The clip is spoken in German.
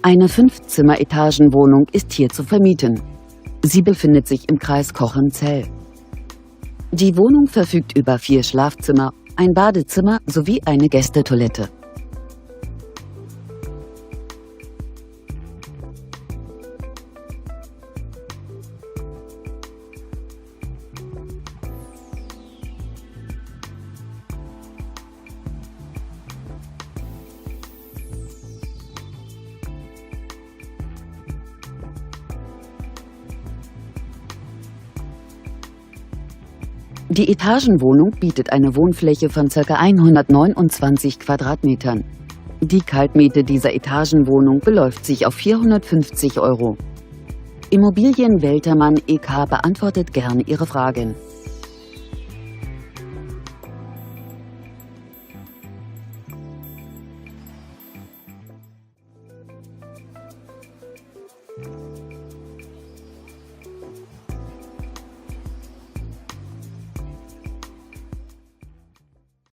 Eine 5-Zimmer-Etagenwohnung ist hier zu vermieten. Sie befindet sich im Kreis Cochem-Zell. Die Wohnung verfügt über 4 Schlafzimmer, ein Badezimmer sowie eine Gästetoilette. Die Etagenwohnung bietet eine Wohnfläche von ca. 129 Quadratmetern. Die Kaltmiete dieser Etagenwohnung beläuft sich auf 450 €. Immobilien Weltermann e.K. beantwortet gerne Ihre Fragen.